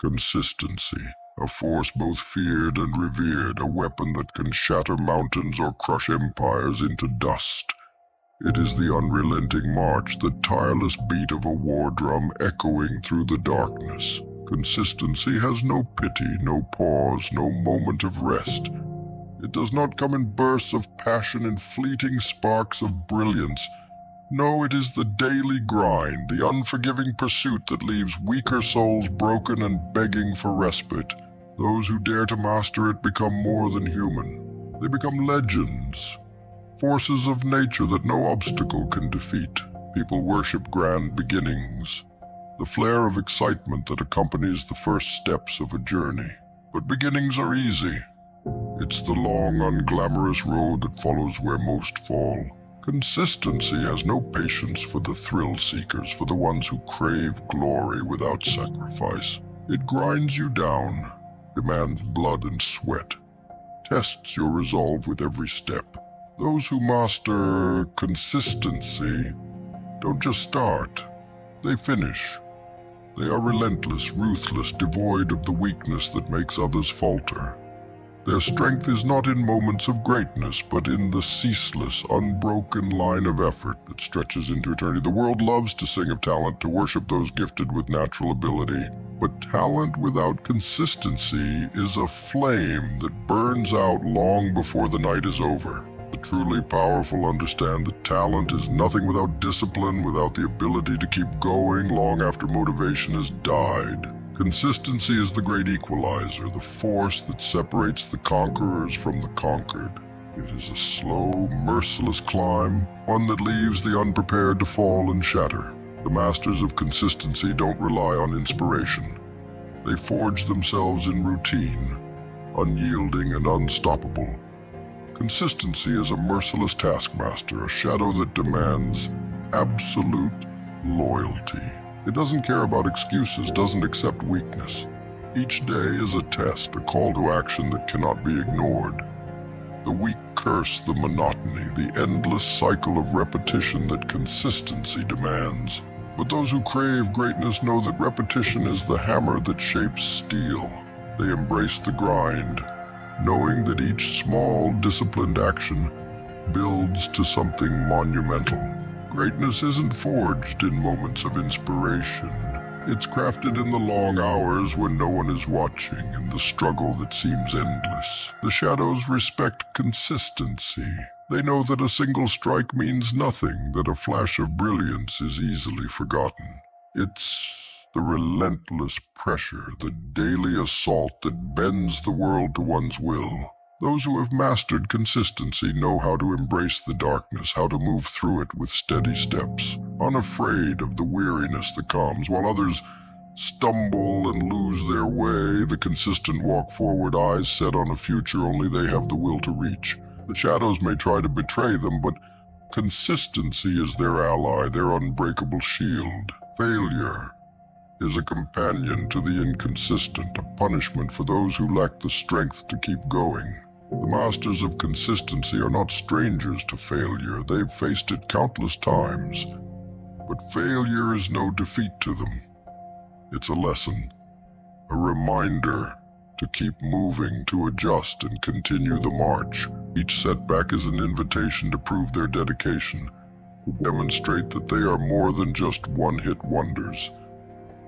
Consistency, a force both feared and revered, a weapon that can shatter mountains or crush empires into dust. It is the unrelenting march, the tireless beat of a war drum echoing through the darkness. Consistency has no pity, no pause, no moment of rest. It does not come in bursts of passion, in fleeting sparks of brilliance. No, it is the daily grind, the unforgiving pursuit that leaves weaker souls broken and begging for respite. Those who dare to master it become more than human. They become legends, forces of nature that no obstacle can defeat. People worship grand beginnings, the flare of excitement that accompanies the first steps of a journey. But beginnings are easy. It's the long, unglamorous road that follows where most fall. Consistency has no patience for the thrill seekers, for the ones who crave glory without sacrifice. It grinds you down, demands blood and sweat, tests your resolve with every step. Those who master consistency don't just start, they finish. They are relentless, ruthless, devoid of the weakness that makes others falter. Their strength is not in moments of greatness, but in the ceaseless, unbroken line of effort that stretches into eternity. The world loves to sing of talent, to worship those gifted with natural ability. But talent without consistency is a flame that burns out long before the night is over. The truly powerful understand that talent is nothing without discipline, without the ability to keep going long after motivation has died. Consistency is the great equalizer, the force that separates the conquerors from the conquered. It is a slow, merciless climb, one that leaves the unprepared to fall and shatter. The masters of consistency don't rely on inspiration. They forge themselves in routine, unyielding and unstoppable. Consistency is a merciless taskmaster, a shadow that demands absolute loyalty. It doesn't care about excuses, doesn't accept weakness. Each day is a test, a call to action that cannot be ignored. The weak curse the monotony, the endless cycle of repetition that consistency demands. But those who crave greatness know that repetition is the hammer that shapes steel. They embrace the grind, knowing that each small, disciplined action builds to something monumental. Greatness isn't forged in moments of inspiration. It's crafted in the long hours when no one is watching, in the struggle that seems endless. The shadows respect consistency. They know that a single strike means nothing, that a flash of brilliance is easily forgotten. It's the relentless pressure, the daily assault that bends the world to one's will. Those who have mastered consistency know how to embrace the darkness, how to move through it with steady steps, unafraid of the weariness that comes. While others stumble and lose their way, the consistent walk forward, eyes set on a future only they have the will to reach. The shadows may try to betray them, but consistency is their ally, their unbreakable shield. Failure is a companion to the inconsistent, a punishment for those who lack the strength to keep going. The masters of consistency are not strangers to failure. They've faced it countless times. But failure is no defeat to them. It's a lesson, a reminder to keep moving, to adjust and continue the march. Each setback is an invitation to prove their dedication, to demonstrate that they are more than just one-hit wonders.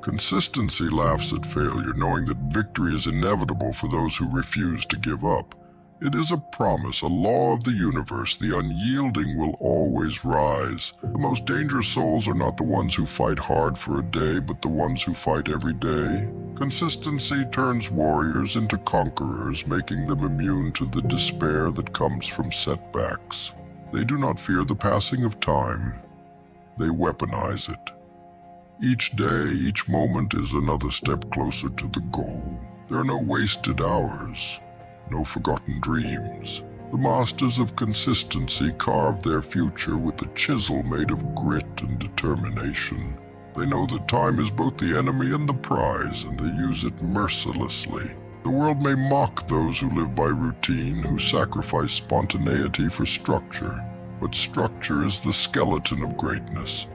Consistency laughs at failure, knowing that victory is inevitable for those who refuse to give up. It is a promise, a law of the universe. The unyielding will always rise. The most dangerous souls are not the ones who fight hard for a day, but the ones who fight every day. Consistency turns warriors into conquerors, making them immune to the despair that comes from setbacks. They do not fear the passing of time. They weaponize it. Each day, each moment is another step closer to the goal. There are no wasted hours, no forgotten dreams. The masters of consistency carve their future with a chisel made of grit and determination. They know that time is both the enemy and the prize, and they use it mercilessly. The world may mock those who live by routine, who sacrifice spontaneity for structure, but structure is the skeleton of greatness,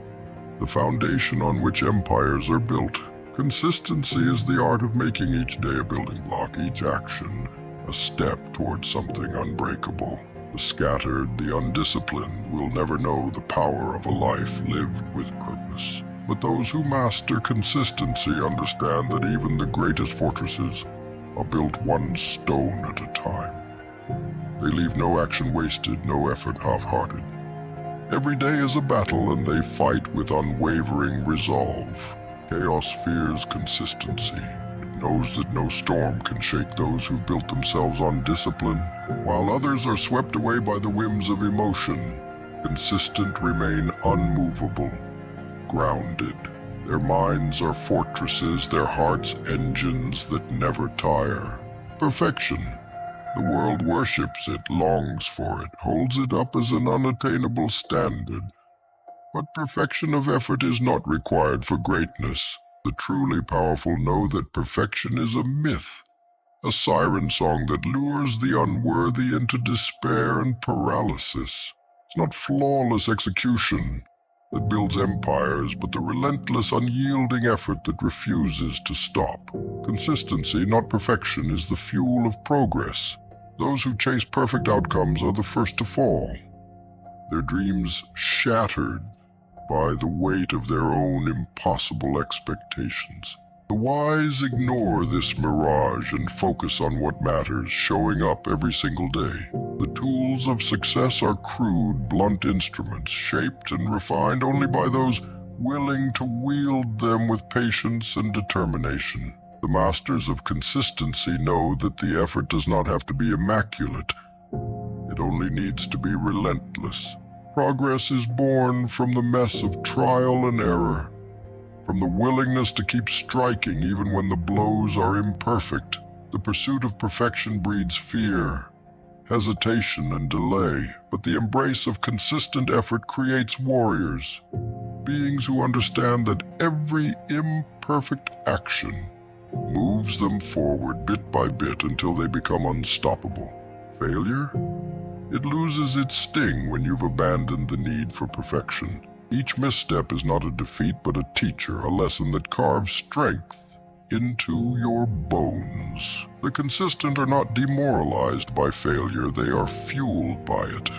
the foundation on which empires are built. Consistency is the art of making each day a building block, each action a step towards something unbreakable. The scattered, the undisciplined will never know the power of a life lived with purpose. But those who master consistency understand that even the greatest fortresses are built one stone at a time. They leave no action wasted, no effort half-hearted. Every day is a battle, and they fight with unwavering resolve. Chaos fears consistency. It knows that no storm can shake those who've built themselves on discipline. While others are swept away by the whims of emotion, consistent remain unmovable, grounded. Their minds are fortresses, their hearts engines that never tire. Perfection. The world worships it, longs for it, holds it up as an unattainable standard. But perfection of effort is not required for greatness. The truly powerful know that perfection is a myth, a siren song that lures the unworthy into despair and paralysis. It's not flawless execution that builds empires, but the relentless, unyielding effort that refuses to stop. Consistency, not perfection, is the fuel of progress. Those who chase perfect outcomes are the first to fall, their dreams shattered by the weight of their own impossible expectations. The wise ignore this mirage and focus on what matters, showing up every single day. The tools of success are crude, blunt instruments, shaped and refined only by those willing to wield them with patience and determination. The masters of consistency know that the effort does not have to be immaculate. It only needs to be relentless. Progress is born from the mess of trial and error, from the willingness to keep striking even when the blows are imperfect. The pursuit of perfection breeds fear, hesitation, and delay, but the embrace of consistent effort creates warriors, beings who understand that every imperfect action moves them forward bit by bit until they become unstoppable. Failure? It loses its sting when you've abandoned the need for perfection. Each misstep is not a defeat but a teacher, a lesson that carves strength into your bones. The consistent are not demoralized by failure, they are fueled by it.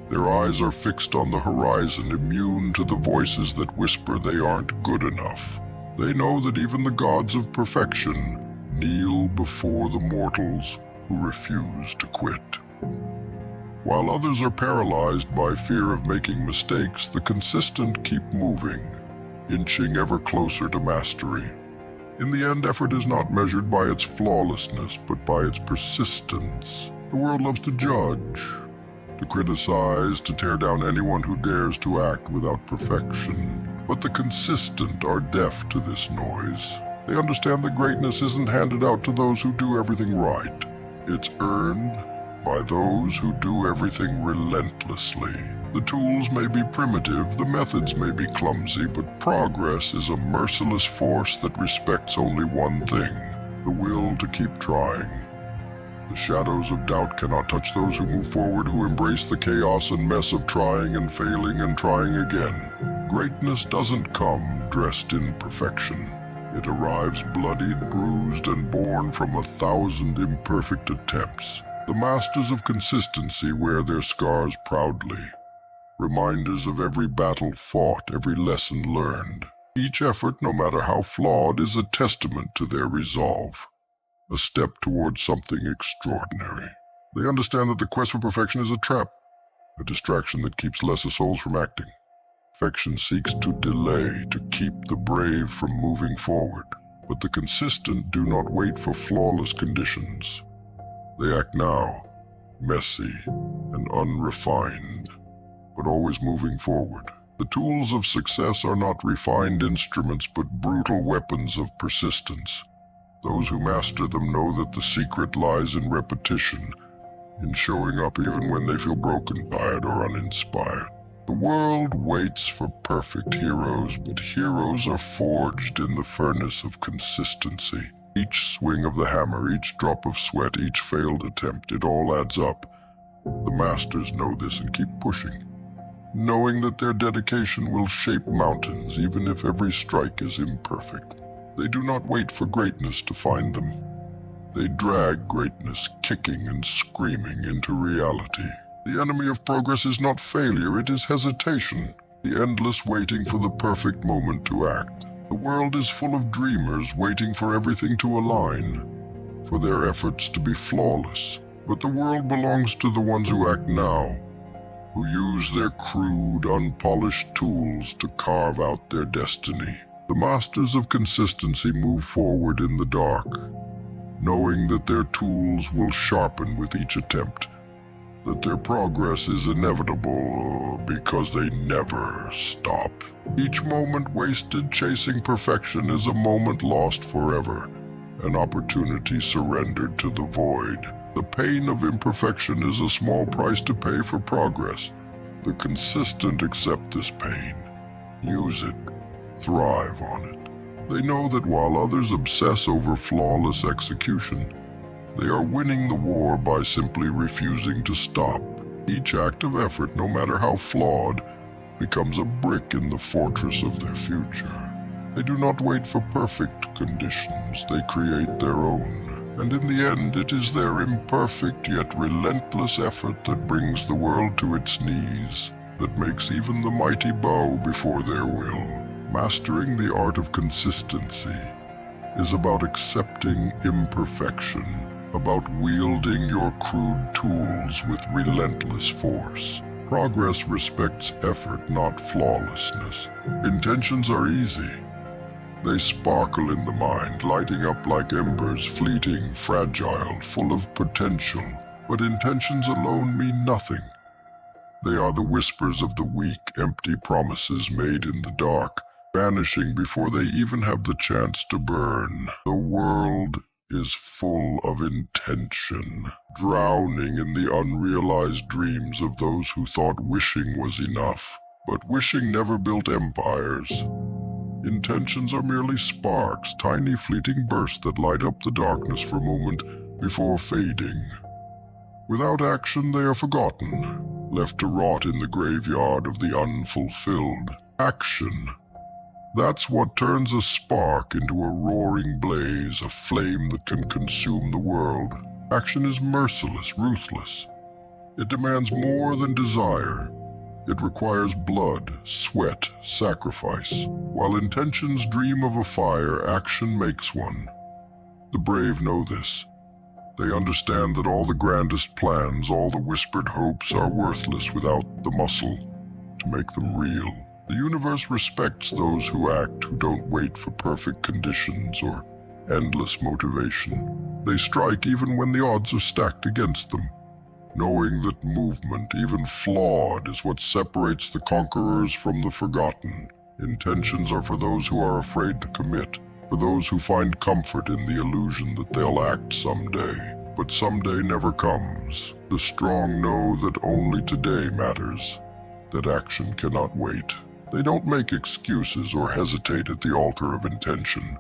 Their eyes are fixed on the horizon, immune to the voices that whisper they aren't good enough. They know that even the gods of perfection kneel before the mortals who refuse to quit. While others are paralyzed by fear of making mistakes, the consistent keep moving, inching ever closer to mastery. In the end, effort is not measured by its flawlessness, but by its persistence. The world loves to judge, to criticize, to tear down anyone who dares to act without perfection. But the consistent are deaf to this noise. They understand that greatness isn't handed out to those who do everything right. It's earned by those who do everything relentlessly. The tools may be primitive, the methods may be clumsy, but progress is a merciless force that respects only one thing: the will to keep trying. The shadows of doubt cannot touch those who move forward, who embrace the chaos and mess of trying and failing and trying again. Greatness doesn't come dressed in perfection. It arrives bloodied, bruised, and born from 1,000 imperfect attempts. The masters of consistency wear their scars proudly, reminders of every battle fought, every lesson learned. Each effort, no matter how flawed, is a testament to their resolve, a step towards something extraordinary. They understand that the quest for perfection is a trap, a distraction that keeps lesser souls from acting. Perfection seeks to delay, to keep the brave from moving forward. But the consistent do not wait for flawless conditions. They act now, messy and unrefined, but always moving forward. The tools of success are not refined instruments, but brutal weapons of persistence. Those who master them know that the secret lies in repetition, in showing up even when they feel broken, tired, or uninspired. The world waits for perfect heroes, but heroes are forged in the furnace of consistency. Each swing of the hammer, each drop of sweat, each failed attempt, it all adds up. The masters know this and keep pushing, knowing that their dedication will shape mountains, even if every strike is imperfect. They do not wait for greatness to find them. They drag greatness, kicking and screaming, into reality. The enemy of progress is not failure, it is hesitation, the endless waiting for the perfect moment to act. The world is full of dreamers waiting for everything to align, for their efforts to be flawless. But the world belongs to the ones who act now, who use their crude, unpolished tools to carve out their destiny. The masters of consistency move forward in the dark, knowing that their tools will sharpen with each attempt, that their progress is inevitable because they never stop. Each moment wasted chasing perfection is a moment lost forever, an opportunity surrendered to the void. The pain of imperfection is a small price to pay for progress. The consistent accept this pain, use it, thrive on it. They know that while others obsess over flawless execution, they are winning the war by simply refusing to stop. Each act of effort, no matter how flawed, becomes a brick in the fortress of their future. They do not wait for perfect conditions, they create their own. And in the end, it is their imperfect yet relentless effort that brings the world to its knees, that makes even the mighty bow before their will. Mastering the art of consistency is about accepting imperfection, about wielding your crude tools with relentless force. Progress respects effort, not flawlessness. Intentions are easy. They sparkle in the mind, lighting up like embers, fleeting, fragile, full of potential. But intentions alone mean nothing. They are the whispers of the weak, empty promises made in the dark, vanishing before they even have the chance to burn. The world is full of intention, drowning in the unrealized dreams of those who thought wishing was enough. But wishing never built empires. Intentions are merely sparks, tiny fleeting bursts that light up the darkness for a moment before fading. Without action, they are forgotten, left to rot in the graveyard of the unfulfilled. Action. That's what turns a spark into a roaring blaze, a flame that can consume the world. Action is merciless, ruthless. It demands more than desire. It requires blood, sweat, sacrifice. While intentions dream of a fire, action makes one. The brave know this. They understand that all the grandest plans, all the whispered hopes are worthless without the muscle to make them real. The universe respects those who act, who don't wait for perfect conditions or endless motivation. They strike even when the odds are stacked against them, knowing that movement, even flawed, is what separates the conquerors from the forgotten. Intentions are for those who are afraid to commit, for those who find comfort in the illusion that they'll act someday. But someday never comes. The strong know that only today matters, that action cannot wait. They don't make excuses or hesitate at the altar of intention.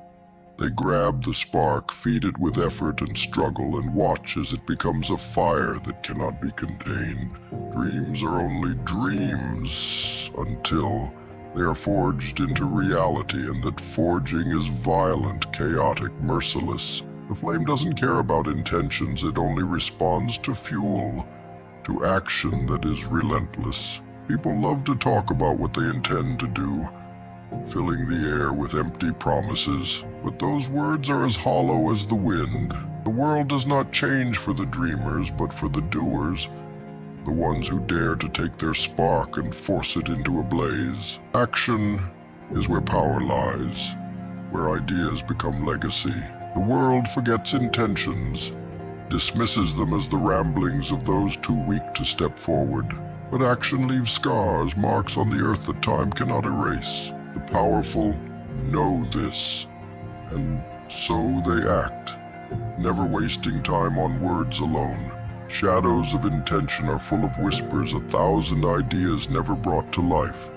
They grab the spark, feed it with effort and struggle, and watch as it becomes a fire that cannot be contained. Dreams are only dreams until they are forged into reality, and that forging is violent, chaotic, merciless. The flame doesn't care about intentions, it only responds to fuel, to action that is relentless. People love to talk about what they intend to do, filling the air with empty promises, but those words are as hollow as the wind. The world does not change for the dreamers, but for the doers, the ones who dare to take their spark and force it into a blaze. Action is where power lies, where ideas become legacy. The world forgets intentions, dismisses them as the ramblings of those too weak to step forward. But action leaves scars, marks on the earth that time cannot erase. The powerful know this, and so they act, never wasting time on words alone. Shadows of intention are full of whispers, 1,000 ideas never brought to life.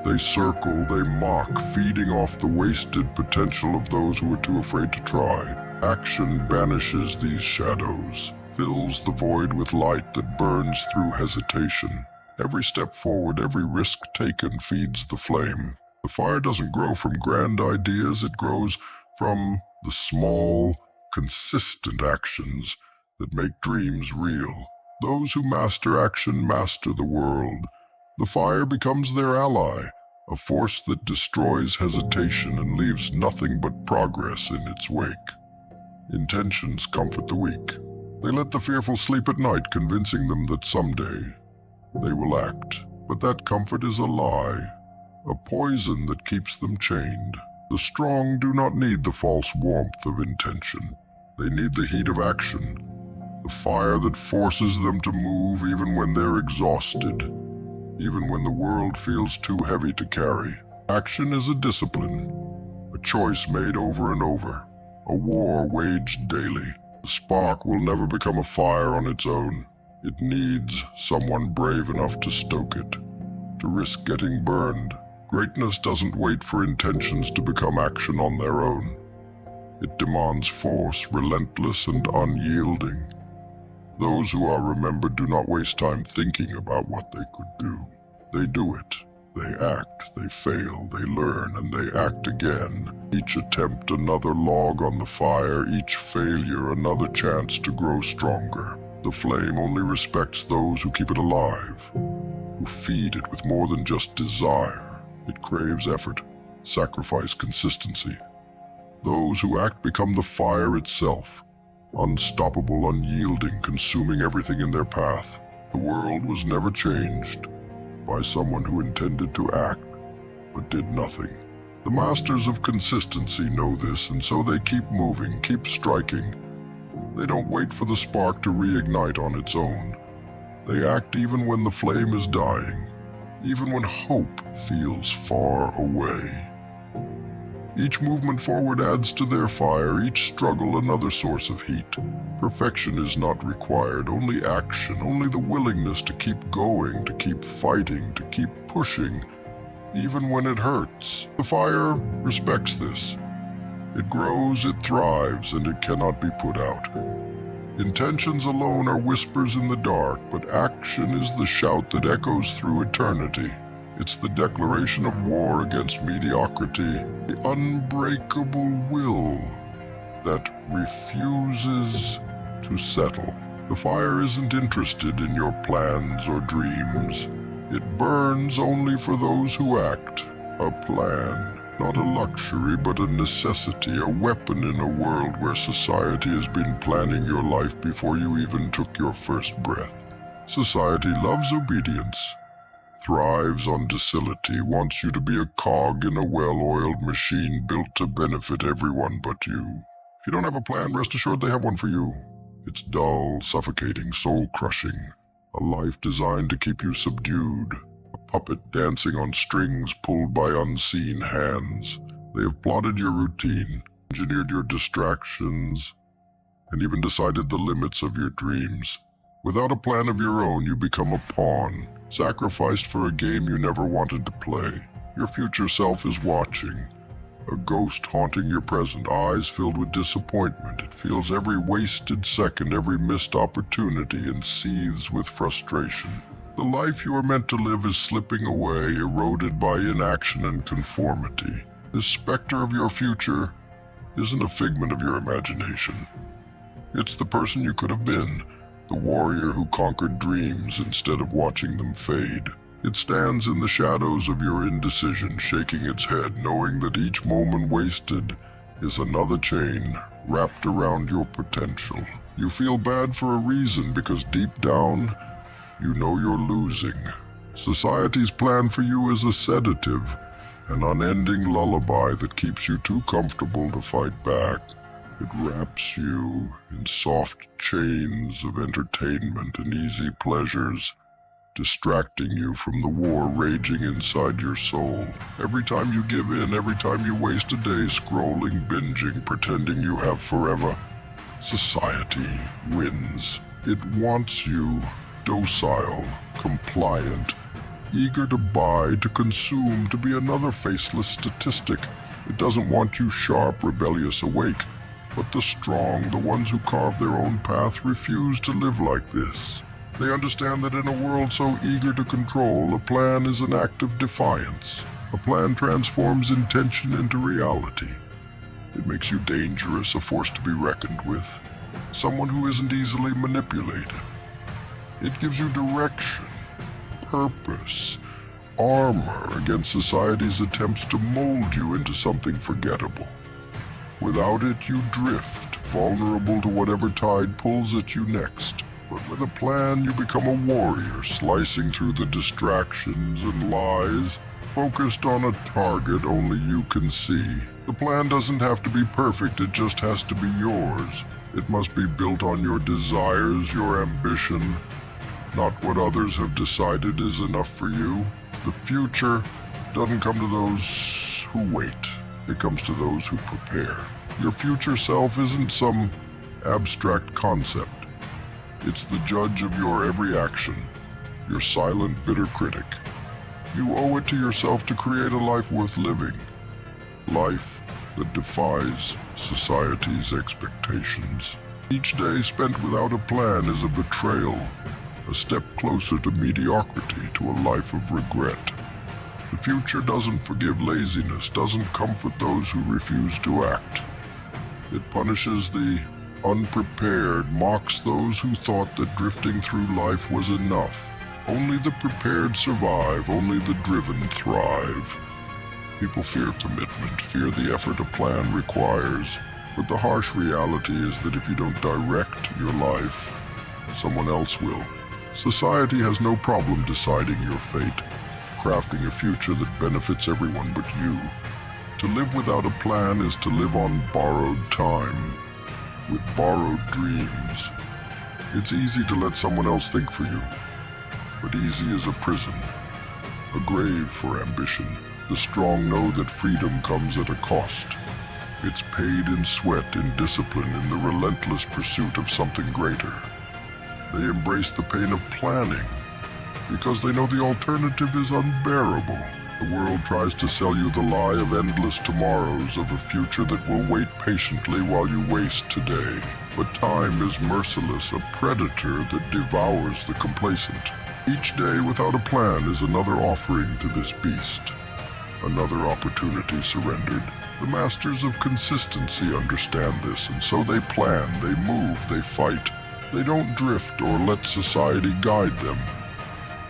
They circle, they mock, feeding off the wasted potential of those who are too afraid to try. Action banishes these shadows, fills the void with light that burns through hesitation. Every step forward, every risk taken feeds the flame. The fire doesn't grow from grand ideas, it grows from the small, consistent actions that make dreams real. Those who master action master the world. The fire becomes their ally, a force that destroys hesitation and leaves nothing but progress in its wake. Intentions comfort the weak. They let the fearful sleep at night, convincing them that someday they will act. But that comfort is a lie, a poison that keeps them chained. The strong do not need the false warmth of intention. They need the heat of action, the fire that forces them to move even when they're exhausted, even when the world feels too heavy to carry. Action is a discipline, a choice made over and over, a war waged daily. The spark will never become a fire on its own. It needs someone brave enough to stoke it, to risk getting burned. Greatness doesn't wait for intentions to become action on their own. It demands force, relentless and unyielding. Those who are remembered do not waste time thinking about what they could do. They do it. They act, they fail, they learn, and they act again. Each attempt another log on the fire, each failure another chance to grow stronger. The flame only respects those who keep it alive, who feed it with more than just desire. It craves effort, sacrifice, consistency. Those who act become the fire itself, unstoppable, unyielding, consuming everything in their path. The world was never changed by someone who intended to act, but did nothing. The masters of consistency know this, and so they keep moving, keep striking. They don't wait for the spark to reignite on its own. They act even when the flame is dying, even when hope feels far away. Each movement forward adds to their fire, each struggle another source of heat. Perfection is not required, only action, only the willingness to keep going, to keep fighting, to keep pushing, even when it hurts. The fire respects this. It grows, it thrives, and it cannot be put out. Intentions alone are whispers in the dark, but action is the shout that echoes through eternity. It's the declaration of war against mediocrity, the unbreakable will that refuses to settle. The fire isn't interested in your plans or dreams. It burns only for those who act. A plan, not a luxury, but a necessity, a weapon in a world where society has been planning your life before you even took your first breath. Society loves obedience, thrives on docility, wants you to be a cog in a well-oiled machine built to benefit everyone but you. If you don't have a plan, rest assured they have one for you. It's dull, suffocating, soul-crushing, a life designed to keep you subdued, a puppet dancing on strings pulled by unseen hands. They have plotted your routine, engineered your distractions, and even decided the limits of your dreams. Without a plan of your own, you become a pawn, sacrificed for a game you never wanted to play. Your future self is watching, a ghost haunting your present, eyes filled with disappointment. It feels every wasted second, every missed opportunity, and seethes with frustration. The life you are meant to live is slipping away, eroded by inaction and conformity. This specter of your future isn't a figment of your imagination. It's the person you could have been, the warrior who conquered dreams instead of watching them fade. It stands in the shadows of your indecision, shaking its head, knowing that each moment wasted is another chain wrapped around your potential. You feel bad for a reason, because deep down, you know you're losing. Society's plan for you is a sedative, an unending lullaby that keeps you too comfortable to fight back. It wraps you in soft chains of entertainment and easy pleasures, distracting you from the war raging inside your soul. Every time you give in, every time you waste a day scrolling, binging, pretending you have forever, society wins. It wants you docile, compliant, eager to buy, to consume, to be another faceless statistic. It doesn't want you sharp, rebellious, awake. But the strong, the ones who carve their own path, refuse to live like this. They understand that in a world so eager to control, a plan is an act of defiance. A plan transforms intention into reality. It makes you dangerous, a force to be reckoned with, someone who isn't easily manipulated. It gives you direction, purpose, armor against society's attempts to mold you into something forgettable. Without it, you drift, vulnerable to whatever tide pulls at you next. But with a plan, you become a warrior, slicing through the distractions and lies, focused on a target only you can see. The plan doesn't have to be perfect, it just has to be yours. It must be built on your desires, your ambition, not what others have decided is enough for you. The future doesn't come to those who wait. It comes to those who prepare. Your future self isn't some abstract concept. It's the judge of your every action, your silent, bitter critic. You owe it to yourself to create a life worth living. Life that defies society's expectations. Each day spent without a plan is a betrayal, a step closer to mediocrity, to a life of regret. The future doesn't forgive laziness, doesn't comfort those who refuse to act. It punishes the unprepared, mocks those who thought that drifting through life was enough. Only the prepared survive, only the driven thrive. People fear commitment, fear the effort a plan requires, but the harsh reality is that if you don't direct your life, someone else will. Society has no problem deciding your fate, crafting a future that benefits everyone but you. To live without a plan is to live on borrowed time, with borrowed dreams. It's easy to let someone else think for you, but easy is a prison, a grave for ambition. The strong know that freedom comes at a cost. It's paid in sweat, in discipline, in the relentless pursuit of something greater. They embrace the pain of planning because they know the alternative is unbearable. The world tries to sell you the lie of endless tomorrows, of a future that will wait patiently while you waste today. But time is merciless, a predator that devours the complacent. Each day without a plan is another offering to this beast, another opportunity surrendered. The masters of consistency understand this, and so they plan, they move, they fight. They don't drift or let society guide them.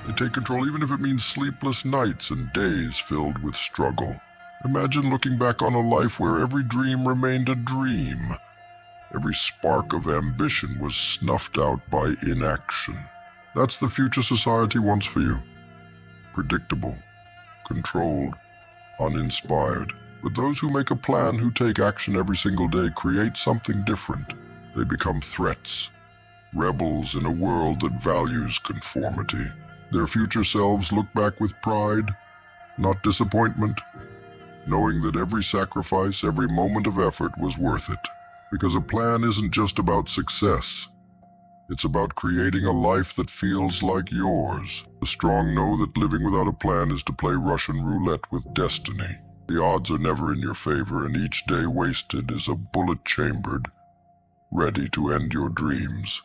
They take control even if it means sleepless nights and days filled with struggle. Imagine looking back on a life where every dream remained a dream. Every spark of ambition was snuffed out by inaction. That's the future society wants for you. Predictable, controlled, uninspired. But those who make a plan, who take action every single day, create something different. They become threats, rebels in a world that values conformity. Their future selves look back with pride, not disappointment, knowing that every sacrifice, every moment of effort was worth it. Because a plan isn't just about success. It's about creating a life that feels like yours. The strong know that living without a plan is to play Russian roulette with destiny. The odds are never in your favor, and each day wasted is a bullet chambered, ready to end your dreams.